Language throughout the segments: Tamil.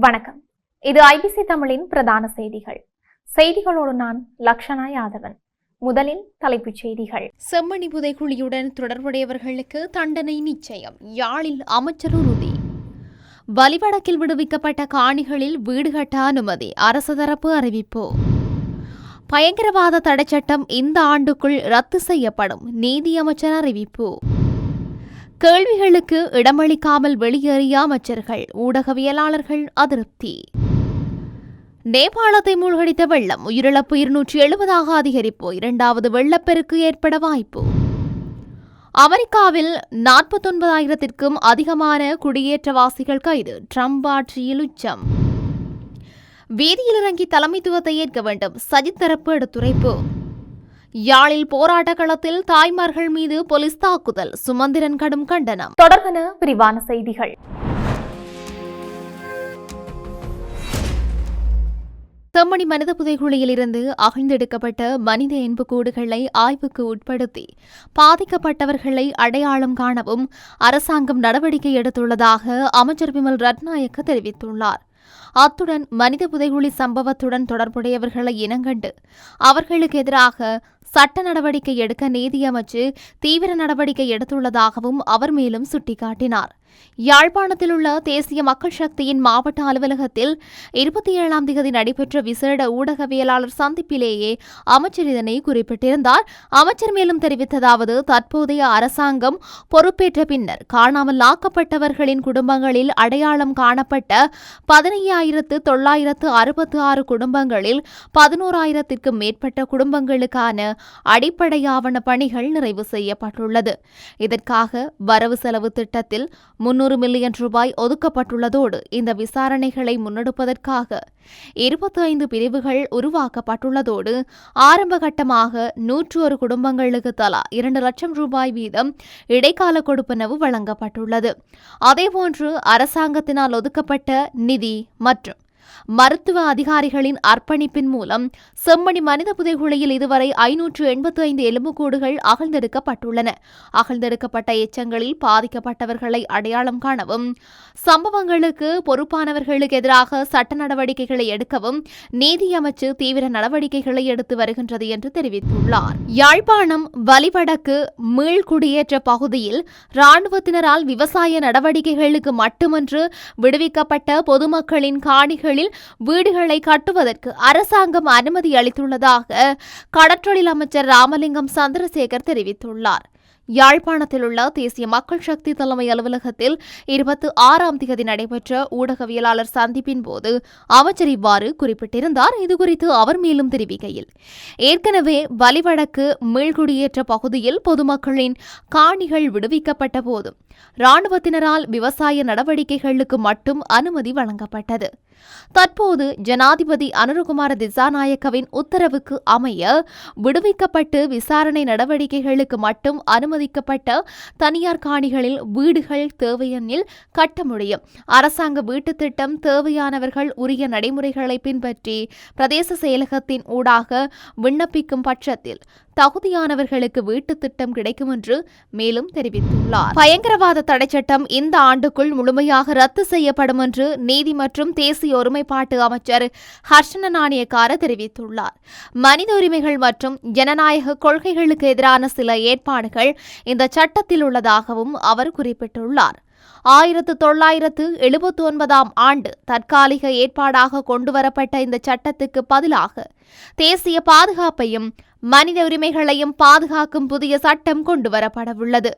வணக்கம். இது ஐபிசி தமிழின் பிரதான செய்திகள். செய்திகளோடு நான் லக்ஷனா யாதவன். முதலில் தலைப்புச் செய்திகள். செம்மணி புதைக்குழியுடன் தொடர்புடையவர்களுக்கு தண்டனை நிச்சயம், யாழில் அமைச்சர் உறுதி. வலிவடக்கில் விடுவிக்கப்பட்ட காணிகளில் வீடு கட்ட அனுமதி, அரசு தரப்பு அறிவிப்பு. பயங்கரவாத தடைச்சட்டம் இந்த ஆண்டுக்குள் ரத்து செய்யப்படும், நீதியமைச்சர் அறிவிப்பு. கேள்விகளுக்கு இடமளிக்காமல் வெளியேறிய அமைச்சர்கள், ஊடகவியலாளர்கள் அதிருப்தி. நேபாளத்தை மூழ்கடித்த வெள்ளம், உயிரிழப்பு 270 அதிகரிப்பு, இரண்டாவது வெள்ளப்பெருக்கு ஏற்பட வாய்ப்பு. அமெரிக்காவில் 49,000-க்கும் அதிகமான குடியேற்றவாசிகள் கைது, ட்ரம்ப் ஆட்சியில் உச்சம். வீதியில் இறங்கி தலைமைத்துவத்தை ஏற்க வேண்டும், சஜித் தரப்பு எடுத்துரைப்பு. யாழில் போராட்ட களத்தில் தாய்மார்கள் மீது போலீஸ் தாக்குதல், சுமந்திரன் கடும் கண்டனம். தொடர்பான விரிவான செய்திகள். செம்மணி மனித புதைகுழியில் இருந்து அகழ்ந்தெடுக்கப்பட்ட மனித எண்புக்கூடுகளை ஆய்வுக்கு உட்படுத்தி பாதிக்கப்பட்டவர்களை அடையாளம் காணவும் அரசாங்கம் நடவடிக்கை எடுத்துள்ளதாக அமைச்சர் விமல் ரத்நாயக்க தெரிவித்துள்ளார். அத்துடன் மனித புதைகுழி சம்பவத்துடன் தொடர்புடையவர்களை இனங்கண்டு அவர்களுக்கு எதிராக சட்ட நடவடிக்கை எடுக்க நீதியமைச்சு தீவிர நடவடிக்கை எடுத்துள்ளதாகவும் அவர் மேலும் சுட்டிக்காட்டினார். யாழ்ப்பாணத்தில் உள்ள தேசிய மக்கள் சக்தியின் மாவட்ட அலுவலகத்தில் 27ஆம் தேதி நடைபெற்ற விசேட ஊடகவியலாளர் சந்திப்பிலேயே அமைச்சர் இதனை குறிப்பிட்டிருந்தார். அமைச்சர் மேலும் தெரிவித்ததாவது, தற்போதைய அரசாங்கம் பொறுப்பேற்ற பின்னர் காணாமல் ஆக்கப்பட்டவர்களின் குடும்பங்களில் அடையாளம் காணப்பட்ட 15,966 குடும்பங்களில் 11,000-க்கும் மேற்பட்ட குடும்பங்களுக்கான அடிப்படை ஆவண பணிகள் நிறைவு செய்யப்பட்டுள்ளது. இதற்காக வரவு செலவு திட்டத்தில் 300 மில்லியன் ரூபாய் ஒதுக்கப்பட்டுள்ளதோடு இந்த விசாரணைகளை முன்னெடுப்பதற்காக 25 பிரிவுகள் உருவாக்கப்பட்டுள்ளதோடு ஆரம்ப கட்டமாக 101 குடும்பங்களுக்கு தலா 2 லட்சம் ரூபாய் வீதம் இடைக்கால கொடுப்பனவு வழங்கப்பட்டுள்ளது. அதேபோன்று அரசாங்கத்தினால் ஒதுக்கப்பட்ட நிதி மற்றும் மருத்துவ அதிகாரிகளின் அர்ப்பணிப்பின் மூலம் செம்மணி மனித புதைகுழியில் இதுவரை 585 எலும்புக்கூடுகள் அகழ்ந்தெடுக்கப்பட்டுள்ளன. அகழ்ந்தெடுக்கப்பட்ட எச்சங்களில் பாதிக்கப்பட்டவர்களை அடையாளம் காணவும் சம்பவங்களுக்கு பொறுப்பானவர்களுக்கு எதிராக சட்ட நடவடிக்கைகளை எடுக்கவும் நீதியமைச்சு தீவிர நடவடிக்கைகளை எடுத்து வருகின்றது என்று தெரிவித்துள்ளார். யாழ்ப்பாணம் வலிவடக்கு மீள்குடியேற்ற பகுதியில் இராணுவத்தினரால் விவசாய நடவடிக்கைகளுக்கு மட்டுமன்று விடுவிக்கப்பட்ட பொதுமக்களின் காணிகளில் வீடுகளை கட்டுவதற்கு அரசாங்கம் அனுமதி அளித்துள்ளதாக கடற்றொழில் அமைச்சர் ராமலிங்கம் சந்திரசேகர் தெரிவித்துள்ளார். யாழ்ப்பாணத்தில் உள்ள தேசிய மக்கள் சக்தி தலைமை அலுவலகத்தில் 26ஆம் தேதி நடைபெற்ற ஊடகவியலாளர் சந்திப்பின் போது அமைச்சர் இவ்வாறு குறிப்பிட்டிருந்தார். இதுகுறித்து அவர் மேலும் தெரிவிக்கையில், ஏற்கனவே வலிவடக்கு மீள்குடியேற்ற பகுதியில் பொதுமக்களின் காணிகள் விடுவிக்கப்பட்ட போதும் இராணுவத்தினரால் விவசாய நடவடிக்கைகளுக்கு மட்டும் அனுமதி வழங்கப்பட்டது. தற்போது ஜனாதிபதி அனுரகுமார திசாநாயக்கவின் உத்தரவுக்கு அமைய விடுவிக்கப்பட்டு விசாரணை நடவடிக்கைகளுக்கு மட்டும் அனுமதிக்கப்பட்ட தனியார் காணிகளில் வீடுகள் தேவையெனில் கட்ட முடியும். அரசாங்க வீட்டுத் திட்டம் தேவையானவர்கள் உரிய நடைமுறைகளை பின்பற்றி பிரதேச செயலகத்தின் ஊடாக விண்ணப்பிக்கும் பட்சத்தில் தகுதியானவர்களுக்கு வீட்டுத் திட்டம் கிடைக்கும் என்று மேலும் தெரிவித்துள்ளார். பயங்கரவாத தடைச்சட்டம் இந்த ஆண்டுக்குள் முழுமையாக ரத்து செய்யப்படும் என்று நீதி மற்றும் தேசிய ஒருமைப்பாட்டு அமைச்சர் ஹர்ஷன நாணயக்கார தெரிவித்துள்ளார். மனித உரிமைகள் மற்றும் ஜனநாயக கொள்கைகளுக்கு எதிரான சில ஏற்பாடுகள் இந்த சட்டத்தில் உள்ளதாகவும் அவர் குறிப்பிட்டுள்ளார். 1979ஆம் ஆண்டு தற்காலிக ஏற்பாடாக கொண்டுவரப்பட்ட இந்த சட்டத்துக்கு பதிலாக தேசிய பாதுகாப்பையும் மனித உரிமைகளையும் பாதுகாக்கும் புதிய சட்டம் கொண்டுவரப்படவுள்ளது.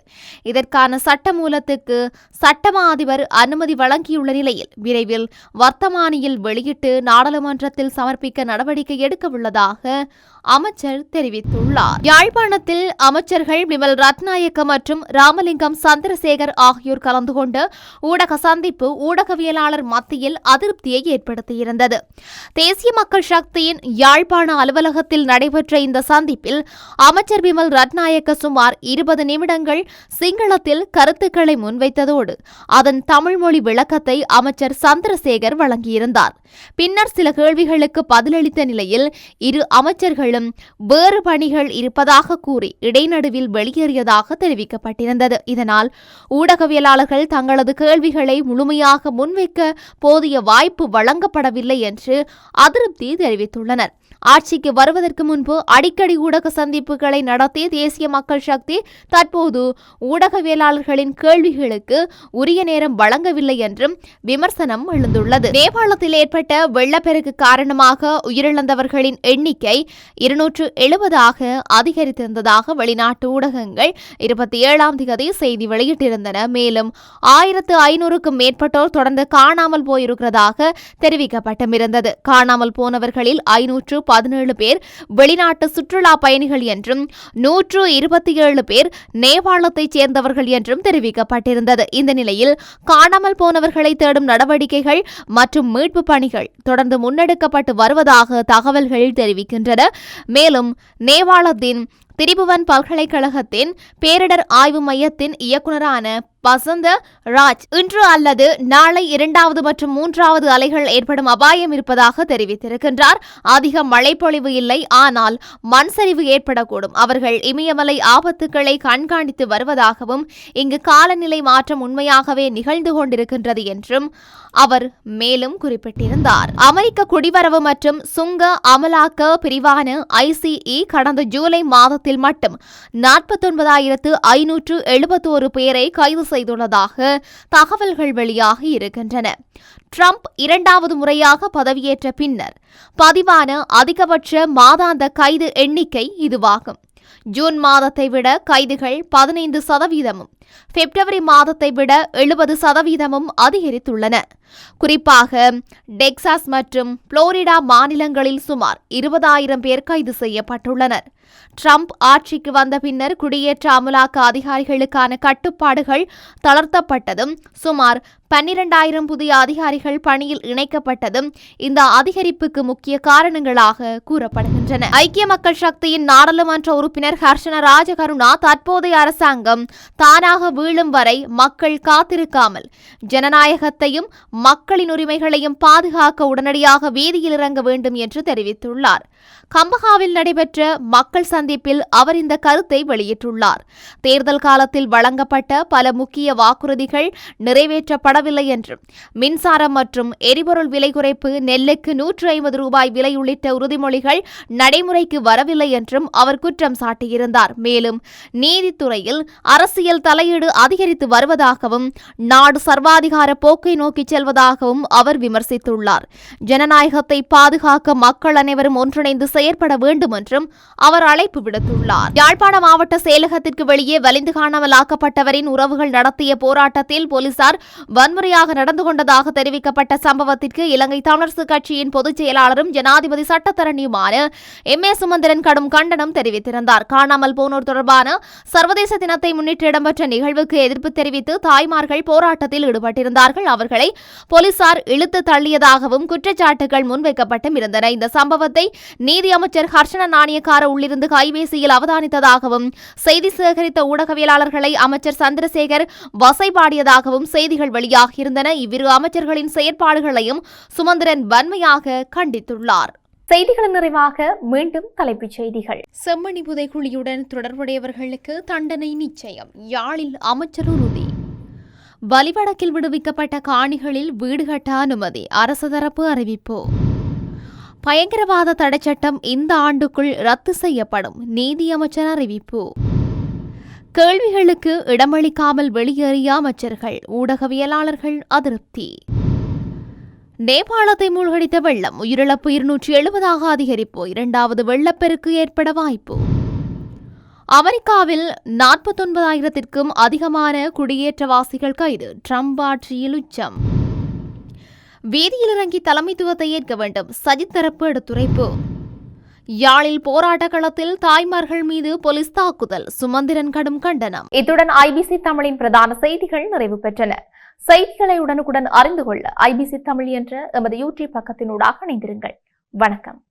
இதற்கான சட்டமூலத்துக்கு சட்டமா அதிபர் அனுமதி வழங்கியுள்ள நிலையில் விரைவில் வர்த்தமானியில் வெளியிட்டு நாடாளுமன்றத்தில் சமர்ப்பிக்க நடவடிக்கை எடுக்கவுள்ளதாக அமைச்சர் தெரிவித்துள்ளார். யாழ்ப்பாணத்தில் அமைச்சர்கள் விமல் ரத்நாயக்க மற்றும் ராமலிங்கம் சந்திரசேகர் ஆகியோர் கலந்து கொண்ட ஊடக சந்திப்பு ஊடகவியலாளர் மத்தியில் அதிருப்தியை ஏற்படுத்தியிருந்தது. தேசிய மக்கள் சக்தியின் யாழ்ப்பாண அலுவலகத்தில் நடைபெற்ற இந்த சந்திப்பில் அமைச்சர் பிமல் ரத்நாயக்க சுமார் 20 நிமிடங்கள் சிங்களத்தில் கருத்துக்களை முன்வைத்ததோடு அதன் தமிழ் மொழி விளக்கத்தை அமைச்சர் சந்திரசேகர் வழங்கியிருந்தார். பின்னர் சில கேள்விகளுக்கு பதிலளித்த நிலையில் இரு அமைச்சர்களும் வேறு பணிகள் இருப்பதாக கூறி இடைநடுவில் வெளியேறியதாக தெரிவிக்கப்பட்டிருந்தது. இதனால் ஊடகவியலாளர்கள் தங்களது கேள்விகளை முழுமையாக முன்வைக்க போதிய வாய்ப்பு வழங்கப்படவில்லை என்று அதிருப்தி தெரிவித்துள்ளனர். ஆட்சிக்கு வருவதற்கு முன்பு அடிக்கடி ஊடக சந்திப்புகளை நடத்திய தேசிய மக்கள் சக்தி தற்போது ஊடகவியலாளர்களின் கேள்விகளுக்கு உரிய நேரம் வழங்கவில்லை என்றும் விமர்சனம் எழுந்துள்ளது. நேபாளத்தில் ஏற்பட்ட வெள்ளப்பெருக்கு காரணமாக உயிரிழந்தவர்களின் எண்ணிக்கை 270 அதிகரித்திருந்ததாக வெளிநாட்டு ஊடகங்கள் 27ஆம் தேதி செய்தி வெளியிட்டிருந்தன. மேலும் 1500க்கும் மேற்பட்டோர் தொடர்ந்து காணாமல் போயிருக்கிறதாக தெரிவிக்கப்பட்டிருந்தது. காணாமல் போனவர்களில் 517 பேர் வெளிநாட்டு சுற்றுலா பயணிகள் என்றும் 127 பேர் நேபாளத்தைச் சேர்ந்தவர்கள் என்றும் தெரிவிக்கப்பட்டிருந்தது. இந்த நிலையில் காணாமல் போனவர்களை தேடும் நடவடிக்கைகள் மற்றும் மீட்பு பணிகள் தொடர்ந்து முன்னெடுக்கப்பட்டு வருவதாக தகவல்கள் தெரிவிக்கின்றன. மேலும் நேபாளத்தின் திரிபுவன் பல்கலைக்கழகத்தின் பேரிடர் ஆய்வு மையத்தின் இயக்குநரான வசந்த ராஜ் இன்று அல்லது நாளை 2வது மற்றும் 3வது அலைகள் ஏற்படும் அபாயம் இருப்பதாக தெரிவித்திருக்கின்றார். அதிக மழைப்பொழிவு இல்லை, ஆனால் மண் சரிவு ஏற்படக்கூடும். அவர்கள் இமயமலை ஆபத்துக்களை கண்காணித்து வருவதாகவும் இங்கு காலநிலை மாற்றம் உண்மையாகவே நிகழ்ந்து கொண்டிருக்கின்றது என்றும் அவர் மேலும் குறிப்பிட்டிருந்தார். அமெரிக்க குடிவரவு மற்றும் சுங்க அமலாக்க பிரிவான ICE கடந்த ஜூலை மாதத்தில் மட்டும் 49,571 பேரை கைது செய்துள்ளதாக தகவல்கள் வெளியாகி இருக்கின்றன. ட்ரம்ப் 2வது முறையாக பதவியேற்ற பின்னர் பதிவான அதிகபட்ச மாதாந்த கைது எண்ணிக்கை இதுவாகும். ஜூன் மாதத்தை விட கைதுகள் 15%, பிப்ரவரி மாதத்தை விட 70% அதிகரித்துள்ளன. குறிப்பாக டெக்சாஸ் மற்றும் புளோரிடா மாநிலங்களில் சுமார் 20,000 பேர் கைது செய்யப்பட்டுள்ளனர். ட்ரம்ப் ஆட்சிக்கு வந்த பின்னர் குடியேற்ற அமலாக்க அதிகாரிகளுக்கான கட்டுப்பாடுகள் தளர்த்தப்பட்டதும் சுமார் 12,000 புதிய அதிகாரிகள் பணியில் இணைக்கப்பட்டதும் இந்த அதிகரிப்புக்கு முக்கிய காரணங்களாக கூறப்படுகின்றன. ஐக்கிய மக்கள் சக்தியின் நாடாளுமன்ற உறுப்பினர் ஹர்ஷன ராஜகருணா தற்போதைய அரசாங்கம் தானாக வீழும் வரை மக்கள் காத்திருக்காமல் ஜனநாயகத்தையும் மக்களின் உரிமைகளையும் பாதுகாக்க உடனடியாக வீதியில் இறங்க வேண்டும் என்று தெரிவித்துள்ளார். கம்பஹாவில் நடைபெற்ற மக்கள் சந்திப்பில் அவர் இந்த கருத்தை வெளியிட்டுள்ளார். தேர்தல் காலத்தில் வழங்கப்பட்ட பல முக்கிய வாக்குறுதிகள் நிறைவேற்றப்படவில்லை என்றும் மின்சாரம் மற்றும் எரிபொருள் விலை குறைப்பு, நெல்லுக்கு 150 ரூபாய் விலை உள்ளிட்ட உறுதிமொழிகள் நடைமுறைக்கு வரவில்லை என்றும் அவர் குற்றம் சாட்டியிருந்தார். மேலும் நீதித்துறையில் அரசியல் தலையீடு அதிகரித்து வருவதாகவும் நாடு சர்வாதிகார போக்கை நோக்கி செல்வதாகவும் அவர் விமர்சித்துள்ளார். ஜனநாயகத்தை பாதுகாக்க மக்கள் அனைவரும் ஒன்றிணைந்து செயற்பட வேண்டும் என்றும் அவர் அழைப்பு விடுத்துள்ளார். யாழ்ப்பாண மாவட்ட செயலகத்திற்கு வெளியே வலிந்து காணாமல் ஆக்கப்பட்டவரின் உறவுகள் நடத்திய போராட்டத்தில் போலீசார் வன்முறையாக நடந்து கொண்டதாக தெரிவிக்கப்பட்ட சம்பவத்திற்கு இலங்கை தமிழரசு கட்சியின் பொதுச் செயலாளரும் ஜனாதிபதி சட்டத்தரணியுமான M.A. சுமந்திரன் கடும் கண்டனம் தெரிவித்திருந்தார். காணாமல் போனோர் தொடர்பான சர்வதேச தினத்தை முன்னிட்டு இடம்பெற்ற நிகழ்வுக்கு எதிர்ப்பு தெரிவித்து தாய்மார்கள் போராட்டத்தில் ஈடுபட்டிருந்தார்கள். அவர்களை போலீசார் இழுத்து தள்ளியதாகவும் குற்றச்சாட்டுகள் முன்வைக்கப்பட்டும் இருந்தன. இந்த சம்பவத்தை நீதி அமைச்சர் ஹர்ஷன நாணயக்கார உள்ளிருந்து கைபேசியில் அவதானித்ததாகவும் செய்தி சேகரித்த ஊடகவியலாளர்களை அமைச்சர் சந்திரசேகர் வசைபாடியதாகவும் செய்திகள் வெளியாகியிருந்தன. இவ்விரு அமைச்சர்களின் செயற்பாடுகளையும் சுமந்திரன் வன்மையாக கண்டித்துள்ளார். செய்திகளின் நிறைவாக மீண்டும் தலைப்புச் செய்திகள். செம்மணி புதைக்குழியுடன் தொடர்புடையவர்களுக்கு தண்டனை நிச்சயம், யாழில் அமைச்சர் உறுதி. வலிவடக்கில் விடுவிக்கப்பட்ட காணிகளில் வீடு கட்ட அனுமதி, அரசு தரப்பு அறிவிப்பு. பயங்கரவாத தடைச்சட்டம் இந்த ஆண்டுக்குள் ரத்து செய்யப்படும், நீதியமைச்சர் அறிவிப்பு. கேள்விகளுக்கு இடமளிக்காமல் வெளியேறிய அமைச்சர்கள், ஊடகவியலாளர்கள் அதிருப்தி. நேபாளத்தை மூழ்கடித்த வெள்ளம், உயிரிழப்பு 270 அதிகரிப்பு, 2வது வெள்ளப்பெருக்கு ஏற்பட வாய்ப்பு. அமெரிக்காவில் 49,000க்கும் அதிகமான குடியேற்றவாசிகள் கைது, ட்ரம்ப் ஆட்சியில் உச்சம். வீதியில் இறங்கி தலைமைத்துவத்தை ஏற்க வேண்டும், சஜித் தரப்பு எடுத்துரைப்பு. யாழில் போராட்ட களத்தில் தாய்மார்கள் மீது போலீஸ் தாக்குதல், சுமந்திரன் கடும் கண்டனம். இத்துடன் IBC தமிழின் பிரதான செய்திகள் நிறைவு பெற்றன. செய்திகளை உடனுக்குடன் அறிந்து கொள்ள IBC தமிழ் என்ற எமது YouTube பக்கத்தினூடாக இணைந்திருங்கள். வணக்கம்.